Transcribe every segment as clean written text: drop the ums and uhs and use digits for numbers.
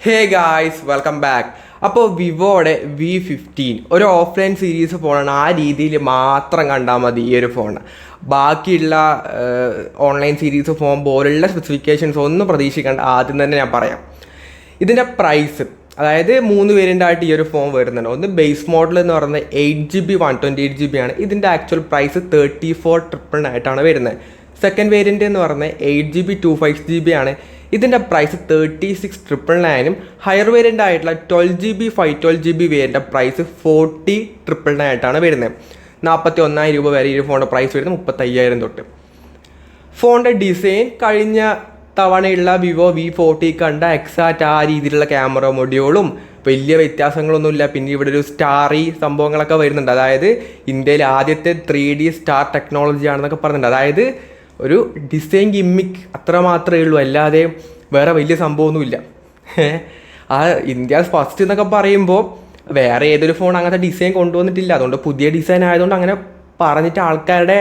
Hey guys welcome back. അപ്പോൾ വിവോയുടെ V15 ഒരു offline series ഫോണാണ്. ആ രീതിയിൽ മാത്രം കണ്ടാൽ മതി ഈ ഒരു ഫോൺ. ബാക്കിയുള്ള ഓൺലൈൻ സീരീസ് ഫോൺ പോലുള്ള സ്പെസിഫിക്കേഷൻസ് ഒന്നും പ്രതീക്ഷിക്കേണ്ട. ആദ്യം തന്നെ ഞാൻ പറയാം ഇതിൻ്റെ പ്രൈസ്. അതായത് 3 വേരിയൻ്റായിട്ട് ഈ ഒരു ഫോൺ വരുന്നുണ്ട്. ഒന്ന് ബേസ് മോഡൽ എന്ന് പറയുന്നത് 8GB 128GB ആണ്. ഇതിൻ്റെ ആക്ച്വൽ പ്രൈസ് 34,999 ആയിട്ടാണ് വരുന്നത്. സെക്കൻഡ് വേരിയൻ്റ് എന്ന് പറയുന്നത് 8GB 256GB ആണ്. ഇതിൻ്റെ പ്രൈസ് 36,999 ഹയർ വേരിയൻ്റ് ആയിട്ടുള്ള 12GB 512GB വേരിയൻ്റെ പ്രൈസ് 40,999 ആയിട്ടാണ് വരുന്നത്. 41,000 രൂപ വരെ ഈ ഫോണിൻ്റെ പ്രൈസ് വരുന്നത് 35,000 തൊട്ട്. ഫോണിൻ്റെ ഡിസൈൻ കഴിഞ്ഞ തവണയുള്ള വിവോ V40 കണ്ട എക്സാക്റ്റ് ആ രീതിയിലുള്ള ക്യാമറ മൊഡ്യൂളും വലിയ വ്യത്യാസങ്ങളൊന്നുമില്ല. പിന്നെ ഇവിടെ ഒരു സ്റ്റാറി സംഭവങ്ങളൊക്കെ വരുന്നുണ്ട്. അതായത് ഇന്ത്യയിൽ ആദ്യത്തെ 3D സ്റ്റാർ ടെക്നോളജി ആണെന്നൊക്കെ പറയുന്നുണ്ട്. അതായത് ഒരു ഡിസൈൻ ഗിമ്മിക്ക് അത്ര മാത്രമേ ഉള്ളൂ, അല്ലാതെ വേറെ വലിയ സംഭവമൊന്നുമില്ല. ആ ഇന്ത്യ ഫസ്റ്റ് എന്നൊക്കെ പറയുമ്പോൾ വേറെ ഏതൊരു ഫോൺ അങ്ങനത്തെ ഡിസൈൻ കൊണ്ടുവന്നിട്ടില്ല. അതുകൊണ്ട് പുതിയ ഡിസൈൻ ആയതുകൊണ്ട് അങ്ങനെ പറഞ്ഞിട്ട് ആൾക്കാരുടെ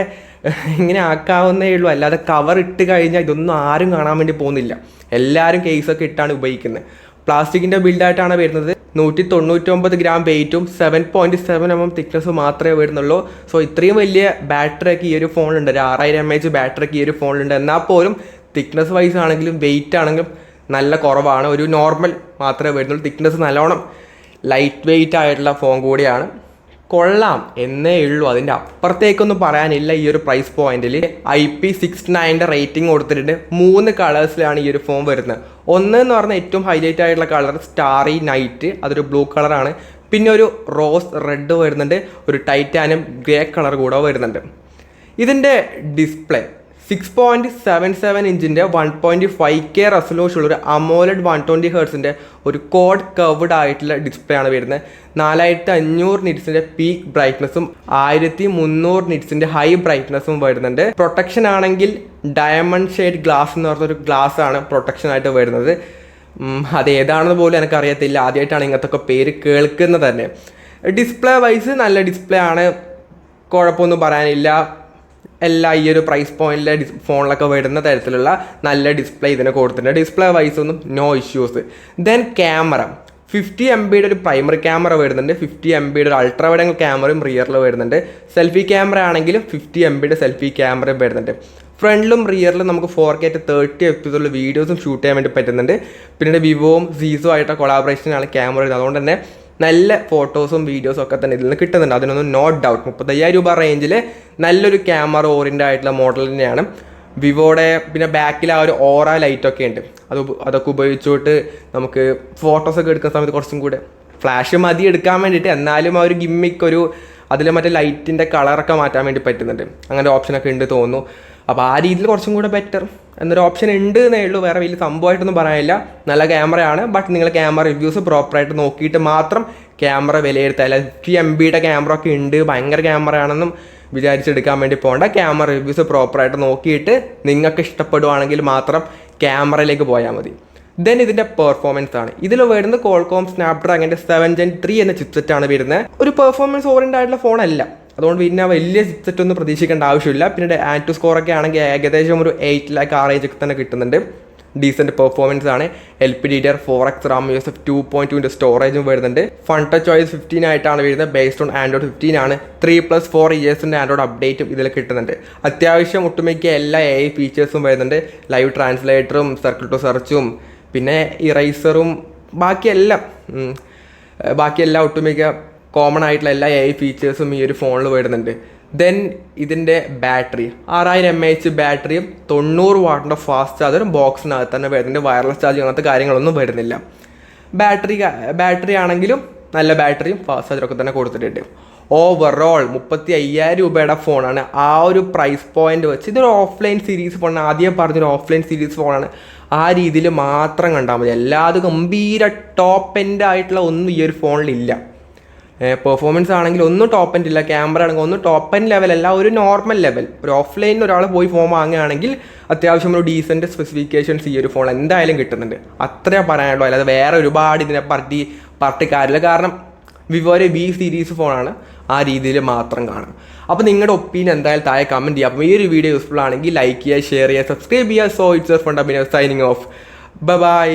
ഇങ്ങനെ ആക്കാവുന്നേ ഉള്ളൂ. അല്ലാതെ കവർ ഇട്ട് കഴിഞ്ഞാൽ ഇതൊന്നും ആരും കാണാൻ വേണ്ടി പോകുന്നില്ല. എല്ലാവരും കേസൊക്കെ ഇട്ടാണ് ഉപയോഗിക്കുന്നത്. പ്ലാസ്റ്റിക്കിൻ്റെ ബിൽഡായിട്ടാണ് വരുന്നത്. 199 ഗ്രാം വെയിറ്റും 7.7 mm തിക്നെസ് മാത്രമേ വരുന്നുള്ളൂ. സോ ഇത്രയും വലിയ ബാറ്ററിയൊക്കെ ഈ ഒരു ഫോണിലുണ്ട്. ഒരു 6000 mAh ബാറ്ററിയൊക്കെ ഈ ഒരു ഫോണിലുണ്ട്. എന്നാൽ പോലും തിക്നെസ് വൈസ് ആണെങ്കിലും വെയിറ്റ് ആണെങ്കിലും നല്ല കുറവാണ്. ഒരു നോർമൽ മാത്രമേ വരുന്നുള്ളൂ. തിക്നെസ് നല്ലോണം ലൈറ്റ് വെയിറ്റ് ആയിട്ടുള്ള ഫോൺ കൂടിയാണ്. കൊള്ളാം എന്നേ ഉള്ളൂ, അതിൻ്റെ അപ്പുറത്തേക്കൊന്നും പറയാനില്ല. ഈ ഒരു പ്രൈസ് പോയിന്റിൽ IP69 റേറ്റിംഗ് കൊടുത്തിട്ടുണ്ട്. 3 കളേഴ്സിലാണ് ഈ ഒരു ഫോൺ വരുന്നത്. ഒന്ന് എന്ന് പറഞ്ഞാൽ ഏറ്റവും ഹൈലൈറ്റ് ആയിട്ടുള്ള കളർ സ്റ്റാറി നൈറ്റ്, അതൊരു ബ്ലൂ കളറാണ്. പിന്നെ ഒരു റോസ് റെഡ് വരുന്നുണ്ട്, ഒരു ടൈറ്റാനിയം ഗ്രേ കളർ കൂടെ വരുന്നുണ്ട്. ഇതിൻ്റെ ഡിസ്പ്ലേ 6.77 ഇഞ്ചിൻ്റെ 1.5K റെസൊല്യൂഷൻ ഉള്ള ഒരു അമോലഡ് 120 ഹെർട്സിൻ്റെ ഒരു കോഡ് കർവ്ഡ് ആയിട്ടുള്ള ഡിസ്പ്ലേ ആണ് വരുന്നത്. 4500 നിറ്റ്സിൻ്റെ പീക്ക് ബ്രൈറ്റ്നസ്സും 1300 നിറ്റ്സിൻ്റെ ഹൈ ബ്രൈറ്റ്നസ്സും വരുന്നുണ്ട്. പ്രൊട്ടക്ഷൻ ആണെങ്കിൽ ഡയമണ്ട് ഷെയ്ഡ് ഗ്ലാസ് എന്ന് പറഞ്ഞൊരു ഗ്ലാസ് ആണ് പ്രൊട്ടക്ഷൻ ആയിട്ട് വരുന്നത്. അതേതാണെന്ന് പോലും എനിക്കറിയത്തില്ല. ആദ്യമായിട്ടാണ് ഇങ്ങനത്തെ പേര് കേൾക്കുന്നത് തന്നെ. ഡിസ്പ്ലേ വൈസ് നല്ല ഡിസ്പ്ലേ ആണ്, കുഴപ്പമൊന്നും പറയാനില്ല. എല്ലാ ഈ ഒരു പ്രൈസ് പോയിന്റിലെ ഫോണിലൊക്കെ വരുന്ന തരത്തിലുള്ള നല്ല ഡിസ്പ്ലേ ഇതിനെ കൊടുത്തിട്ടുണ്ട്. ഡിസ്പ്ലേ വൈസ് ഒന്നും no issues. Then camera 50 MB ഒരു പ്രൈമറി ക്യാമറ വരുന്നുണ്ട്. 50 MB ഒരു അൾട്രാ വൈഡ് ആംഗിൾ ക്യാമറയും റിയറിൽ വരുന്നുണ്ട്. സെൽഫി ക്യാമറ ആണെങ്കിലും 50 MB സെൽഫി ക്യാമറയും വരുന്നുണ്ട്. ഫ്രണ്ടിലും റിയറിലും നമുക്ക് 4K 30 FPS വീഡിയോസും ഷൂട്ട് ചെയ്യാൻ വേണ്ടി പറ്റുന്നുണ്ട്. പിന്നീട് വിവോയും സീസോ ആയിട്ട് കൊളാബറേഷനാണ് ക്യാമറ വരുന്നത്. അതുകൊണ്ട് തന്നെ നല്ല ഫോട്ടോസും വീഡിയോസും ഒക്കെ തന്നെ ഇതിൽ നിന്ന് കിട്ടുന്നുണ്ട്. അതിനൊന്നും നോ ഡൗട്ട്. 35,000 രൂപ റേഞ്ചിൽ നല്ലൊരു ക്യാമറ ഓറിയൻ്റ് ആയിട്ടുള്ള മോഡൽ തന്നെയാണ് വിവോയുടെ. പിന്നെ ബാക്കിൽ ആ ഒരു ഓറ ലൈറ്റൊക്കെ ഉണ്ട്. അതൊക്കെ ഉപയോഗിച്ചിട്ട് നമുക്ക് ഫോട്ടോസൊക്കെ എടുക്കുന്ന സമയത്ത് കുറച്ചും കൂടെ ഫ്ലാഷ് മതി എടുക്കാൻ വേണ്ടിയിട്ട്. എന്നാലും ആ ഒരു ഗിമ്മിക്ക് ഒരു അതിൽ മറ്റേ ലൈറ്റിൻ്റെ കളറൊക്കെ മാറ്റാൻ വേണ്ടി പറ്റുന്നുണ്ട്. അങ്ങനെ ഓപ്ഷനൊക്കെ ഉണ്ട് തോന്നുന്നു. അപ്പോൾ ആ രീതിയിൽ കുറച്ചും കൂടെ ബെറ്റർ എന്നൊരു ഓപ്ഷൻ ഉണ്ട് എന്നേ ഉള്ളൂ. വേറെ വലിയ സംഭവമായിട്ടൊന്നും പറയാനില്ല. നല്ല ക്യാമറയാണ്. ബട്ട് നിങ്ങൾ ക്യാമറ റിവ്യൂസ് പ്രോപ്പറായിട്ട് നോക്കിയിട്ട് മാത്രം ക്യാമറ വിലയിരുത്തുക. അല്ല 50 MB ക്യാമറ ഒക്കെ ഉണ്ട് ഭയങ്കര ക്യാമറയാണെന്നും വിചാരിച്ചെടുക്കാൻ വേണ്ടി പോകേണ്ട. ക്യാമറ റിവ്യൂസ് പ്രോപ്പറായിട്ട് നോക്കിയിട്ട് നിങ്ങൾക്ക് ഇഷ്ടപ്പെടുവാണെങ്കിൽ മാത്രം ക്യാമറയിലേക്ക് പോയാൽ മതി. ദെൻ ഇതിൻ്റെ പെർഫോമൻസ് ആണ്. ഇതിൽ വരുന്നത് കോൾകോം സ്നാപ്ഡ്രാഗണിൻ്റെ 7 Gen 3 എന്ന ചിപ്സെറ്റാണ് വരുന്നത്. ഒരു പെർഫോമൻസ് ഓറിയൻ്റ് ആയിട്ടുള്ള ഫോണല്ല. അതുകൊണ്ട് പിന്നെ വലിയ ചിപ്സെറ്റ് ഒന്നും പ്രതീക്ഷിക്കേണ്ട ആവശ്യമില്ല. പിന്നീട് ആൻഡ് ടു സ്കോറൊക്കെ ആണെങ്കിൽ ഏകദേശം ഒരു 8 lakh ആ റേഞ്ചൊക്കെ തന്നെ കിട്ടുന്നുണ്ട്. ഡീസൻറ്റ് പെർഫോമൻസ് ആണ്. LPDDR4X RAM USF 2.2 സ്റ്റോറേജും വരുന്നുണ്ട്. ഫൺ ടച്ച് OS 15 ആയിട്ടാണ് വരുന്നത്. ബേസ്ഡ് ഓൺ Android 15 ആണ്. 3+4 ഇയേഴ്സിൻ്റെ ആൻഡ്രോയിഡ് അപ്ഡേറ്റും ഇതിൽ കിട്ടുന്നുണ്ട്. അത്യാവശ്യം ഒട്ടുമിക്ക എല്ലാ AI ഫീച്ചേഴ്സും വരുന്നുണ്ട്. ലൈവ് ട്രാൻസ്ലേറ്ററും സർക്കിൾ ടു സെർച്ചും പിന്നെ ഇറൈസറും ബാക്കിയെല്ലാം ഒട്ടുമിക്ക കോമൺ ആയിട്ടുള്ള എല്ലാ AI ഫീച്ചേഴ്സും ഈ ഒരു ഫോണിൽ വരുന്നുണ്ട്. ദെൻ ഇതിൻ്റെ ബാറ്ററി 6000 mAh ബാറ്ററിയും 90 വാട്ടിൻ്റെ ഫാസ്റ്റ് ചാർജറും ബോക്സിനകത്ത് തന്നെ വരുന്നുണ്ട്. വയർലെസ് ചാർജിങ് അങ്ങനത്തെ കാര്യങ്ങളൊന്നും വരുന്നില്ല. ബാറ്ററി ആണെങ്കിലും നല്ല ബാറ്ററിയും ഫാസ്റ്റ് ചാർജറൊക്കെ തന്നെ കൊടുത്തിട്ടുണ്ട്. ഓവറോൾ 35,000 രൂപയുടെ ഫോണാണ്. ആ ഒരു പ്രൈസ് പോയിന്റ് വെച്ച് ഇതൊരു ഓഫ്ലൈൻ സീരീസ് ഫോണാണ്. ആദ്യം പറഞ്ഞൊരു ഓഫ്ലൈൻ സീരീസ് ഫോണാണ്. ആ രീതിയിൽ മാത്രം കണ്ടാൽ മതി. അല്ലാതെ ഗംഭീര ടോപ്പ് എൻഡ് ആയിട്ടുള്ള ഒന്നും ഈ ഒരു ഫോണിലില്ല. പെർഫോമൻസ് ആണെങ്കിൽ ഒന്നും ടോപ്പ് എൻഡ് ഇല്ല. ക്യാമറ ആണെങ്കിൽ ഒന്നും ടോപ്പ് എൻഡ് ലെവലല്ല, ഒരു നോർമൽ ലെവൽ. ഒരു ഓഫ്ലൈനിൽ ഒരാൾ പോയി ഫോൺ വാങ്ങുകയാണെങ്കിൽ അത്യാവശ്യം ഒരു ഡീസൻറ്റ് സ്പെസിഫിക്കേഷൻസ് ഈ ഒരു ഫോൺ എന്തായാലും കിട്ടുന്നുണ്ട്. അത്രേ പറയാനുള്ളൂ. അല്ലാതെ വേറെ ഒരുപാട് ഇതിനെ പറഞ്ഞിട്ട് കാര്യമില്ല. കാരണം വിവോയുടെ V സീരീസ് ഫോണാണ്. ആ രീതിയിൽ മാത്രം കാണാം. അപ്പോൾ നിങ്ങളുടെ ഒപ്പീനിയൻ എന്തായാലും താഴെ കമൻറ്റ് ചെയ്യുക. അപ്പോൾ ഈ ഒരു വീഡിയോ യൂസ്ഫുൾ ആണെങ്കിൽ ലൈക്ക് ചെയ്യുക, ഷെയർ ചെയ്യുക, സബ്സ്ക്രൈബ് ചെയ്യുക. So it's fundamental signing off. By.